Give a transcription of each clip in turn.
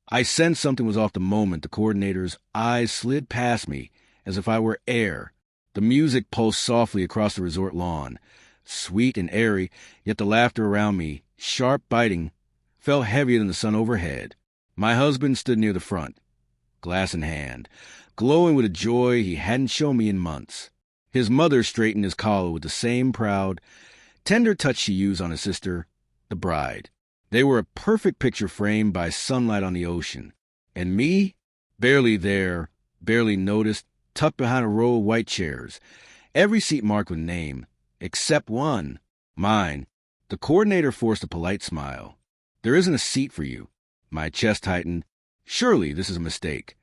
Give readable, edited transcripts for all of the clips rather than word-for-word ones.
I sensed something was off the moment the coordinator's eyes slid past me as if I were air. The music pulsed softly across the resort lawn, sweet and airy, yet the laughter around me, sharp biting, felt heavier than the sun overhead. My husband stood near the front, glass in hand, glowing with a joy he hadn't shown me in months. His mother straightened his collar with the same proud, tender touch she used on his sister, the bride. They were a perfect picture framed by sunlight on the ocean. And me, barely there, barely noticed, tucked behind a row of white chairs, every seat marked with name, except one, mine. The coordinator forced a polite smile. "There isn't a seat for you." My chest tightened. Surely this is a mistake.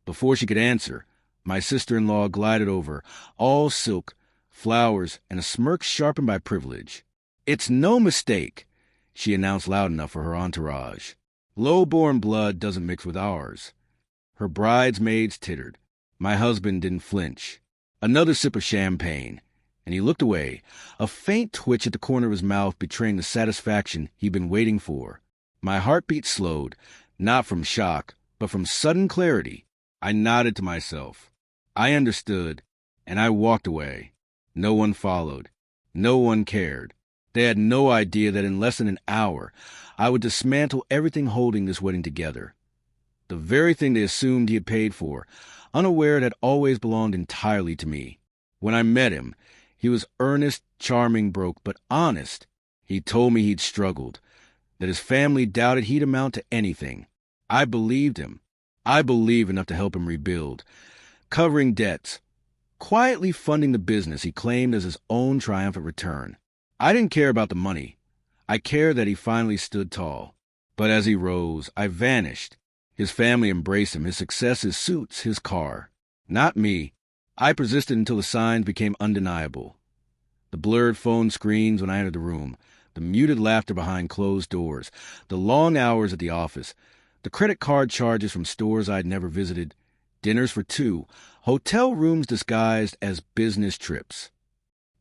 Before she could answer, my sister-in-law glided over, all silk, flowers, and a smirk sharpened by privilege. "It's no mistake," she announced loud enough for her entourage. "Low-born blood doesn't mix with ours." Her bridesmaids tittered. My husband didn't flinch. Another sip of champagne, and he looked away, a faint twitch at the corner of his mouth betraying the satisfaction he'd been waiting for. My heartbeat slowed, not from shock, but from sudden clarity. I nodded to myself. I understood, and I walked away. No one followed. No one cared. They had no idea that in less than an hour, I would dismantle everything holding this wedding together. The very thing they assumed he had paid for, unaware it had always belonged entirely to me. When I met him, he was earnest, charming, broke, but honest. He told me he'd struggled, that his family doubted he'd amount to anything. I believed him. I believed enough to help him rebuild, covering debts, quietly funding the business he claimed as his own triumphant return. I didn't care about the money. I cared that he finally stood tall. But as he rose, I vanished. His family embraced him, his success, his suits, his car. Not me. I persisted until the signs became undeniable. The blurred phone screens when I entered the room, the muted laughter behind closed doors, the long hours at the office, the credit card charges from stores I'd never visited, dinners for two, hotel rooms disguised as business trips.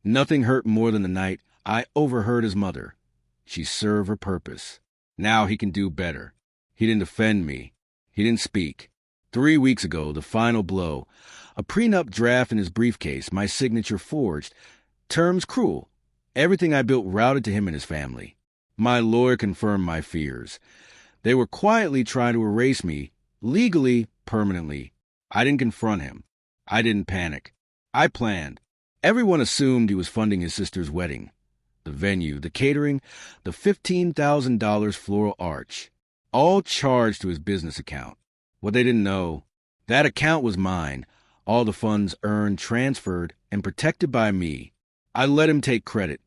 Nothing hurt more than the night I overheard his mother. She served her purpose. Now he can do better. He didn't defend me. He didn't speak. 3 weeks ago, the final blow, a prenup draft in his briefcase, my signature forged, terms cruel. Everything I built routed to him and his family. My lawyer confirmed my fears. They were quietly trying to erase me, legally, permanently. I didn't confront him. I didn't panic. I planned. Everyone assumed he was funding his sister's wedding. The venue, the catering, the $15,000 floral arch, all charged to his business account. What they didn't know, that account was mine, all the funds earned, transferred, and protected by me. I let him take credit,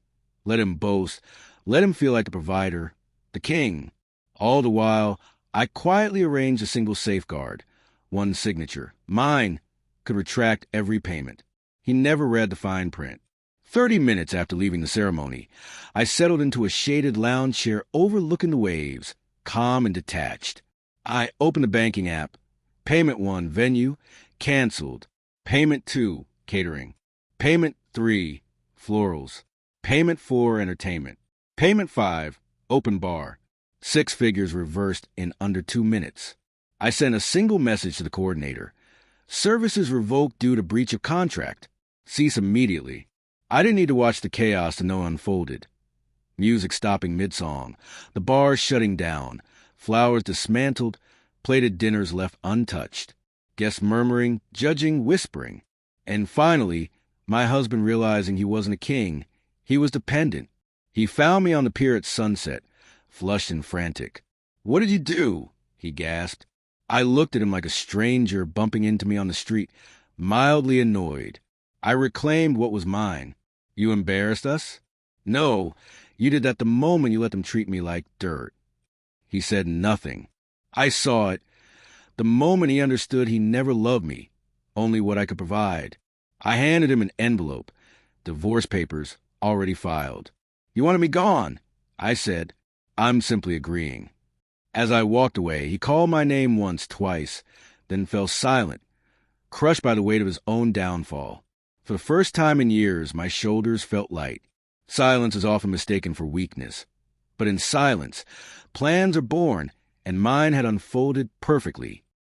let him boast, let him feel like the provider, the king. All the while, I quietly arranged a single safeguard. One signature, mine, could retract every payment. He never read the fine print. 30 minutes after leaving the ceremony, I settled into a shaded lounge chair overlooking the waves, calm and detached. I opened the banking app. Payment 1, venue, canceled. Payment 2, catering. Payment 3, florals. Payment 4, entertainment. Payment 5, open bar. 6 figures reversed in under 2 minutes. I sent a single message to the coordinator. Services revoked due to breach of contract. Cease immediately. I didn't need to watch the chaos to know it unfolded. Music stopping mid-song, the bars shutting down, flowers dismantled, plated dinners left untouched, guests murmuring, judging, whispering. And finally, my husband realizing he wasn't a king, he was dependent. He found me on the pier at sunset, flushed and frantic. "What did you do?" he gasped. I looked at him like a stranger bumping into me on the street, mildly annoyed. I reclaimed what was mine. "You embarrassed us?" "No, you did that the moment you let them treat me like dirt." He said nothing. I saw it. The moment he understood he never loved me, only what I could provide. I handed him an envelope, divorce papers already filed. "You wanted me gone," I said. "I'm simply agreeing." As I walked away, he called my name once, twice, then fell silent, crushed by the weight of his own downfall. For the first time in years, my shoulders felt light. Silence is often mistaken for weakness. But in silence, plans are born, and mine had unfolded perfectly.